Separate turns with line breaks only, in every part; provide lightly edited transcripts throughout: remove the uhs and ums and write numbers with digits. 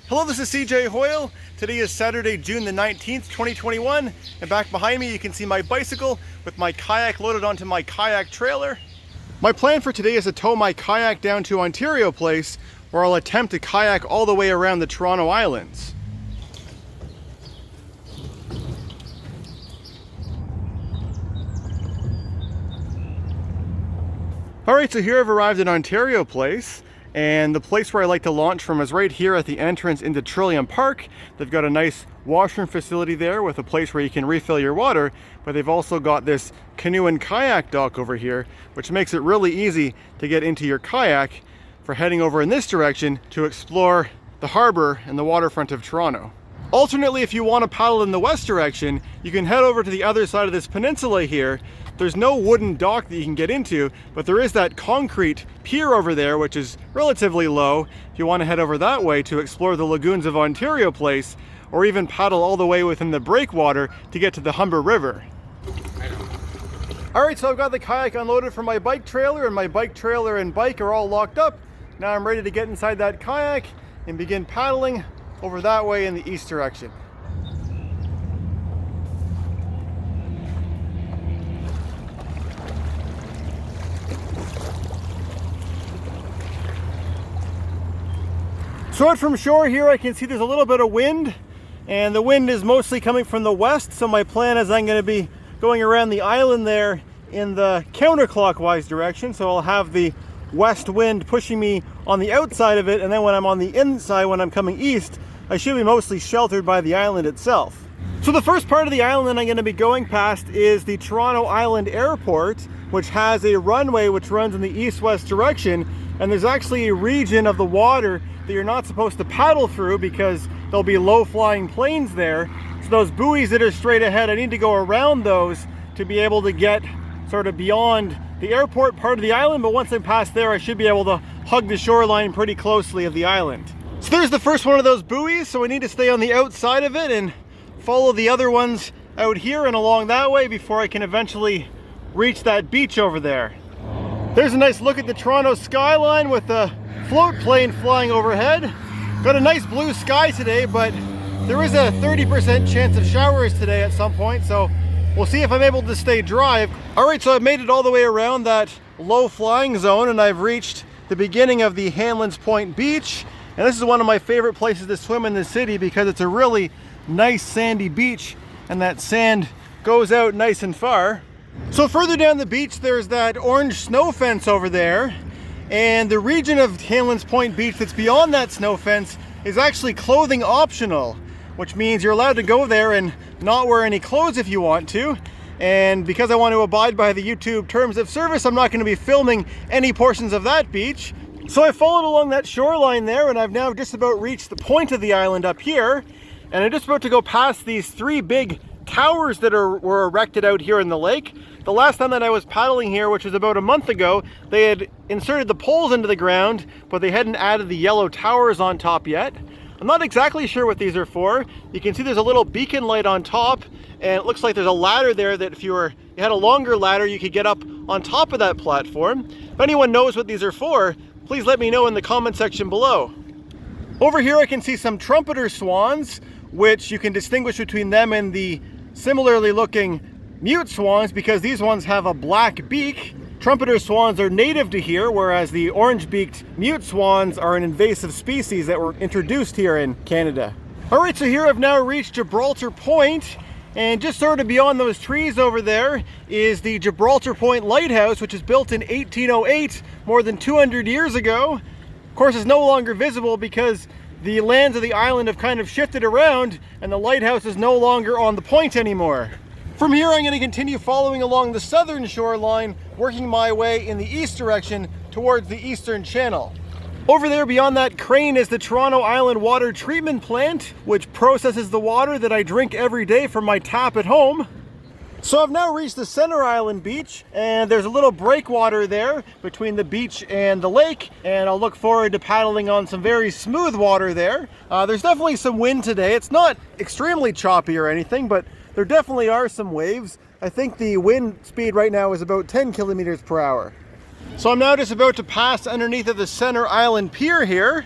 Hello, this is cjhoyle. Today is Saturday, June the 19th, 2021, and back behind me you can see my bicycle with my kayak loaded onto my kayak trailer. My plan for today is to tow my kayak down to Ontario Place, where I'll attempt to kayak all the way around the Toronto Islands. Alright, so here I've arrived at Ontario Place. And the place where I like to launch from is right here at the entrance into Trillium Park. They've got a nice washroom facility there with a place where you can refill your water, but they've also got this canoe and kayak dock over here, which makes it really easy to get into your kayak for heading over in this direction to explore the harbour and the waterfront of Toronto. Alternately, if you want to paddle in the west direction, you can head over to the other side of this peninsula here. There's no wooden dock that you can get into, but there is that concrete pier over there, which is relatively low. If you want to head over that way to explore the lagoons of Ontario Place, or even paddle all the way within the breakwater to get to the Humber River. Alright, so I've got the kayak unloaded from my bike trailer, and my bike trailer and bike are all locked up. Now I'm ready to get inside that kayak and begin paddling over that way in the east direction. So out from shore here I can see there's a little bit of wind, and the wind is mostly coming from the west, so my plan is I'm going to be going around the island there in the counterclockwise direction, so I'll have the west wind pushing me on the outside of it, and then when I'm on the inside, when I'm coming east, I should be mostly sheltered by the island itself. So the first part of the island that I'm going to be going past is the Toronto Island Airport, which has a runway which runs in the east-west direction, and there's actually a region of the water that you're not supposed to paddle through because there'll be low-flying planes there. So those buoys that are straight ahead, I need to go around those to be able to get sort of beyond the airport part of the island, but once I'm past there I should be able to hug the shoreline pretty closely of the island. So there's the first one of those buoys, so I need to stay on the outside of it and follow the other ones out here and along that way before I can eventually reach that beach over there. There's a nice look at the Toronto skyline with the float plane flying overhead. Got a nice blue sky today, but there is a 30% chance of showers today at some point, so we'll see if I'm able to stay dry. Alright, so I've made it all the way around that low flying zone and I've reached the beginning of the Hanlan's Point beach. And this is one of my favorite places to swim in the city because it's a really nice sandy beach and that sand goes out nice and far. So further down the beach there's that orange snow fence over there, and the region of Hanlan's Point beach that's beyond that snow fence is actually clothing optional, which means you're allowed to go there and not wear any clothes if you want to. And because I want to abide by the YouTube terms of service, I'm not going to be filming any portions of that beach. So I followed along that shoreline there, and I've now just about reached the point of the island up here, and I'm just about to go past these three big towers that were erected out here in the lake. The last time that I was paddling here, which was about a month ago, they had inserted the poles into the ground, but they hadn't added the yellow towers on top yet. I'm not exactly sure what these are for. You can see there's a little beacon light on top, and it looks like there's a ladder there that if you had a longer ladder, you could get up on top of that platform. If anyone knows what these are for, please let me know in the comment section below. Over here I can see some trumpeter swans, which you can distinguish between them and the similarly looking mute swans because these ones have a black beak. Trumpeter swans are native to here, whereas the orange-beaked mute swans are an invasive species that were introduced here in Canada. Alright, so here I've now reached Gibraltar Point, and just sort of beyond those trees over there is the Gibraltar Point Lighthouse, which was built in 1808, more than 200 years ago. Of course, it's no longer visible because the lands of the island have kind of shifted around and the lighthouse is no longer on the point anymore. From here I'm going to continue following along the southern shoreline, working my way in the east direction towards the Eastern Channel. Over there beyond that crane is the Toronto Island Water Treatment Plant, which processes the water that I drink every day from my tap at home. So I've now reached the Centre Island beach, and there's a little breakwater there between the beach and the lake, and I'll look forward to paddling on some very smooth water there. There's definitely some wind today. It's not extremely choppy or anything, but there definitely are some waves. I think the wind speed right now is about 10 kilometers per hour. So I'm now just about to pass underneath of the Centre Island Pier here.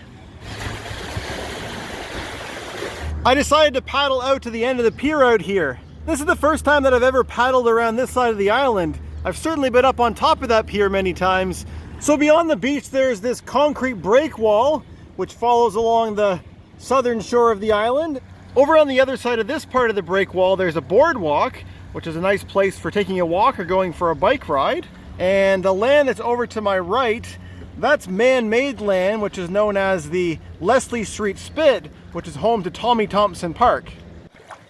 I decided to paddle out to the end of the pier out here. This is the first time that I've ever paddled around this side of the island. I've certainly been up on top of that pier many times. So beyond the beach there's this concrete break wall which follows along the southern shore of the island. Over on the other side of this part of the break wall there's a boardwalk, which is a nice place for taking a walk or going for a bike ride. And the land that's over to my right, that's man-made land, which is known as the Leslie Street Spit, which is home to Tommy Thompson Park.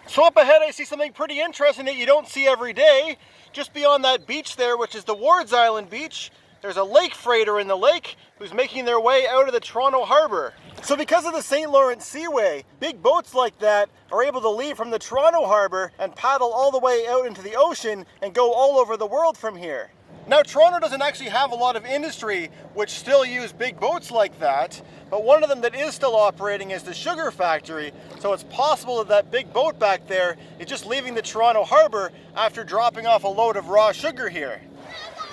So up ahead I see something pretty interesting that you don't see every day. Just beyond that beach there, which is the Wards Island beach, there's a lake freighter in the lake who's making their way out of the Toronto harbour. So because of the St. Lawrence Seaway, big boats like that are able to leave from the Toronto harbour and paddle all the way out into the ocean and go all over the world from here. Now Toronto doesn't actually have a lot of industry which still use big boats like that, but one of them that is still operating is the sugar factory, so it's possible that that big boat back there is just leaving the Toronto harbour after dropping off a load of raw sugar here.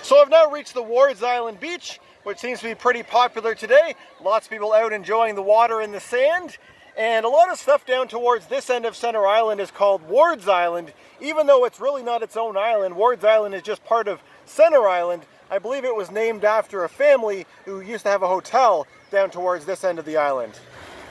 So I've now reached the Wards Island beach, which seems to be pretty popular today. Lots of people out enjoying the water and the sand. And a lot of stuff down towards this end of Centre Island is called Wards Island, even though it's really not its own island. Wards Island is just part of Centre Island. I believe it was named after a family who used to have a hotel down towards this end of the island.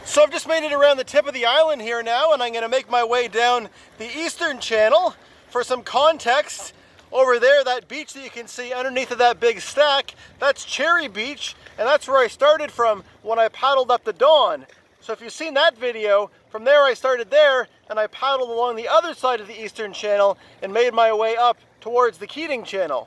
So I've just made it around the tip of the island here now, and I'm going to make my way down the eastern channel. For some context, over there, that beach that you can see underneath of that big stack, that's Cherry Beach, and that's where I started from when I paddled up the Dawn. So if you've seen that video, from there I started there, and I paddled along the other side of the eastern channel and made my way up towards the Keating channel.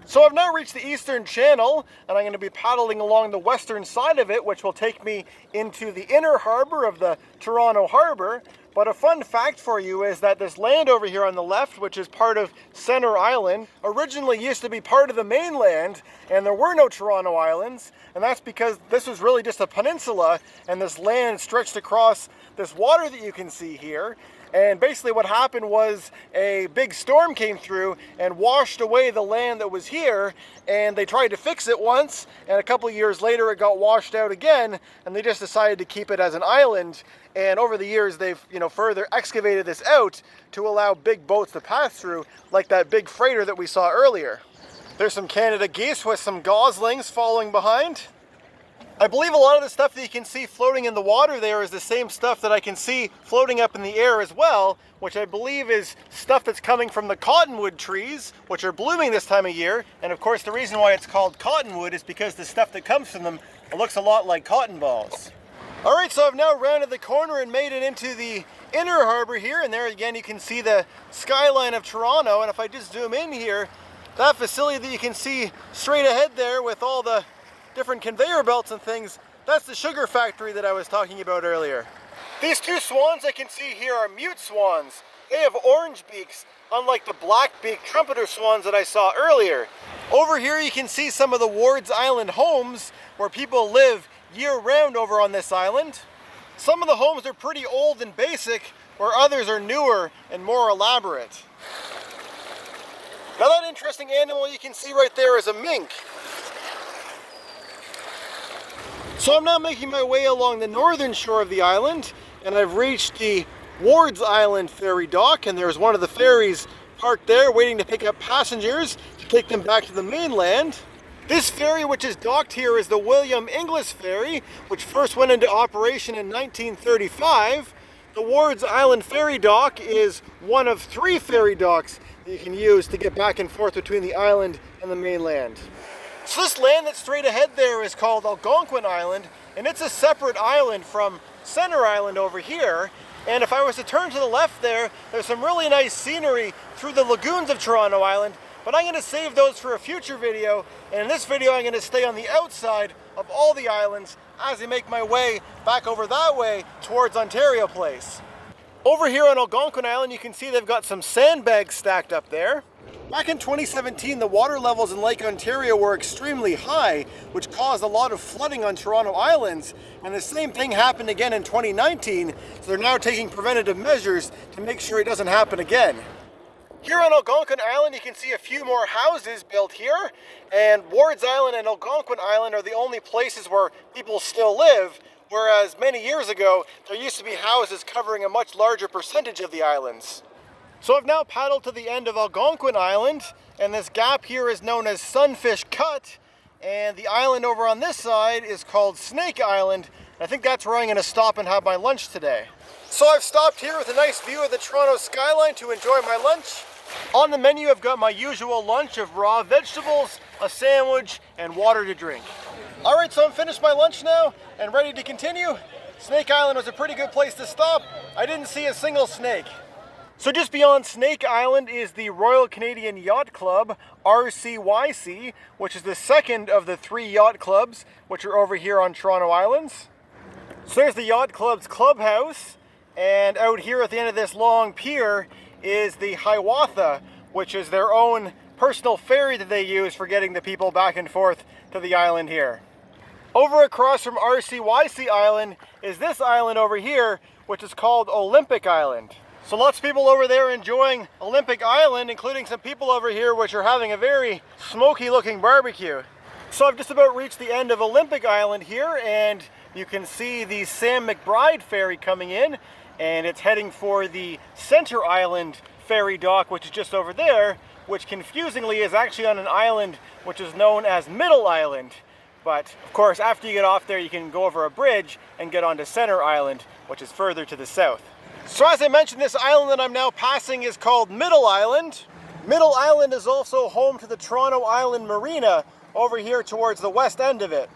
So I've now reached the eastern channel, and I'm going to be paddling along the western side of it, which will take me into the inner harbour of the Toronto harbour. But a fun fact for you is that this land over here on the left, which is part of Centre Island, originally used to be part of the mainland, and there were no Toronto Islands, and that's because this was really just a peninsula, and this land stretched across this water that you can see here. And basically what happened was a big storm came through and washed away the land that was here, and they tried to fix it once, and a couple of years later it got washed out again, and they just decided to keep it as an island. And over the years they've further excavated this out to allow big boats to pass through, like that big freighter that we saw earlier. There's some Canada geese with some goslings following behind. I believe a lot of the stuff that you can see floating in the water there is the same stuff that I can see floating up in the air as well, which I believe is stuff that's coming from the cottonwood trees, which are blooming this time of year. And of course the reason why it's called cottonwood is because the stuff that comes from them looks a lot like cotton balls. Alright, so I've now rounded the corner and made it into the inner harbour here, and there again you can see the skyline of Toronto. And if I just zoom in here, that facility that you can see straight ahead there with all the different conveyor belts and things, that's the sugar factory that I was talking about earlier. These two swans I can see here are mute swans. They have orange beaks, unlike the black-beaked trumpeter swans that I saw earlier. Over here you can see some of the Wards Island homes where people live year-round over on this island. Some of the homes are pretty old and basic, where others are newer and more elaborate. Now that interesting animal you can see right there is a mink. So I'm now making my way along the northern shore of the island, and I've reached the Wards Island ferry dock, and there's one of the ferries parked there waiting to pick up passengers to take them back to the mainland. This ferry which is docked here is the William Inglis ferry, which first went into operation in 1935. The Wards Island ferry dock is one of 3 ferry docks that you can use to get back and forth between the island and the mainland. So this land that's straight ahead there is called Algonquin Island, and it's a separate island from Centre Island over here. And if I was to turn to the left there, there's some really nice scenery through the lagoons of Toronto Island, but I'm going to save those for a future video, and in this video I'm going to stay on the outside of all the islands as I make my way back over that way towards Ontario Place. Over here on Algonquin Island you can see they've got some sandbags stacked up there. Back in 2017, the water levels in Lake Ontario were extremely high, which caused a lot of flooding on Toronto Islands, and the same thing happened again in 2019, so they're now taking preventative measures to make sure it doesn't happen again. Here on Algonquin Island, you can see a few more houses built here, and Wards Island and Algonquin Island are the only places where people still live, whereas many years ago, there used to be houses covering a much larger percentage of the islands. So I've now paddled to the end of Algonquin Island, and this gap here is known as Sunfish Cut, and the island over on this side is called Snake Island. I think that's where I'm going to stop and have my lunch today. So I've stopped here with a nice view of the Toronto skyline to enjoy my lunch. On the menu I've got my usual lunch of raw vegetables, a sandwich, and water to drink. Alright, so I'm finished my lunch now and ready to continue. Snake Island was a pretty good place to stop. I didn't see a single snake. So just beyond Snake Island is the Royal Canadian Yacht Club, RCYC, which is the second of the 3 yacht clubs which are over here on Toronto Islands. So there's the yacht club's clubhouse, and out here at the end of this long pier is the Hiawatha, which is their own personal ferry that they use for getting the people back and forth to the island here. Over across from RCYC Island is this island over here, which is called Olympic Island. So lots of people over there enjoying Olympic Island, including some people over here which are having a very smoky looking barbecue. So I've just about reached the end of Olympic Island here, and you can see the Sam McBride ferry coming in, and it's heading for the Centre Island ferry dock, which is just over there, which confusingly is actually on an island which is known as Middle Island. But of course, after you get off there, you can go over a bridge and get onto Centre Island, which is further to the south. So as I mentioned, this island that I'm now passing is called Middle Island. Middle Island is also home to the Toronto Island Marina over here towards the west end of it.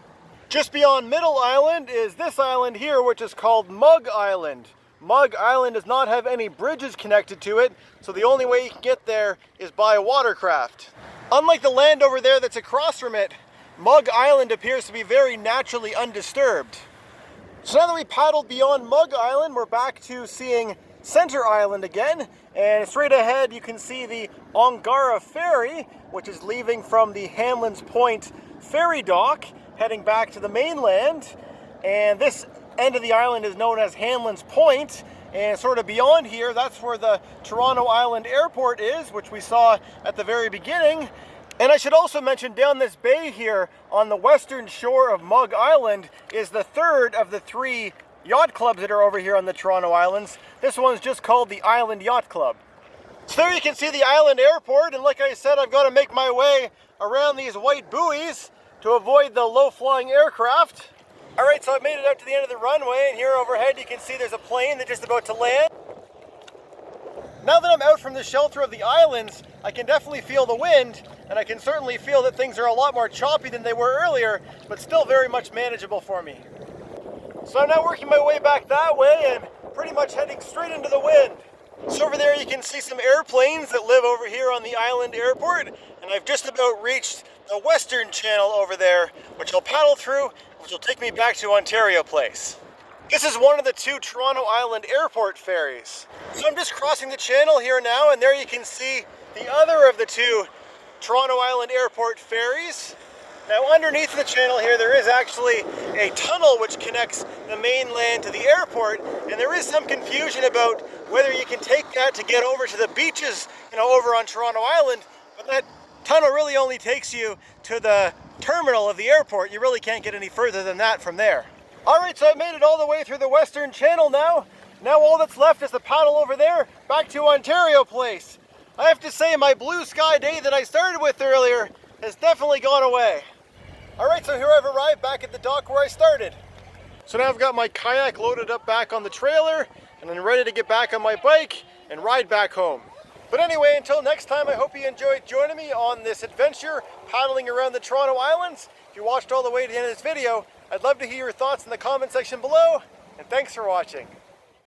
Just beyond Middle Island is this island here, which is called Mugg Island. Mugg Island does not have any bridges connected to it, so the only way you can get there is by a watercraft. Unlike the land over there that's across from it, Mugg Island appears to be very naturally undisturbed. So now that we paddled beyond Mugg Island, we're back to seeing Centre Island again, and straight ahead you can see the Ongara Ferry, which is leaving from the Hanlan's Point ferry dock, heading back to the mainland. And this end of the island is known as Hanlan's Point, and sort of beyond here, that's where the Toronto Island Airport is, which we saw at the very beginning. And I should also mention, down this bay here on the western shore of Mugg Island is the third of the 3 yacht clubs that are over here on the Toronto Islands. This one's just called the Island Yacht Club. So there you can see the island airport, and like I said, I've got to make my way around these white buoys to avoid the low-flying aircraft. Alright, so I've made it out to the end of the runway, and here overhead you can see there's a plane that's just about to land. Now that I'm out from the shelter of the islands, I can definitely feel the wind, and I can certainly feel that things are a lot more choppy than they were earlier, but still very much manageable for me. So I'm now working my way back that way and pretty much heading straight into the wind. So over there you can see some airplanes that live over here on the island airport, and I've just about reached the western channel over there, which I'll paddle through, which will take me back to Ontario Place. This is one of the 2 Toronto Island airport ferries. So I'm just crossing the channel here now, and there you can see the other of the 2 Toronto Island airport ferries. Now underneath the channel here there is actually a tunnel which connects the mainland to the airport, and there is some confusion about whether you can take that to get over to the beaches, over on Toronto Island, but that tunnel really only takes you to the terminal of the airport. You really can't get any further than that from there. Alright, so I've made it all the way through the western channel now. Now all that's left is the paddle over there back to Ontario Place. I have to say, my blue sky day that I started with earlier has definitely gone away. Alright, so here I've arrived back at the dock where I started. So now I've got my kayak loaded up back on the trailer, and I'm ready to get back on my bike and ride back home. But anyway, until next time, I hope you enjoyed joining me on this adventure paddling around the Toronto Islands. If you watched all the way to the end of this video, I'd love to hear your thoughts in the comment section below, and thanks for watching.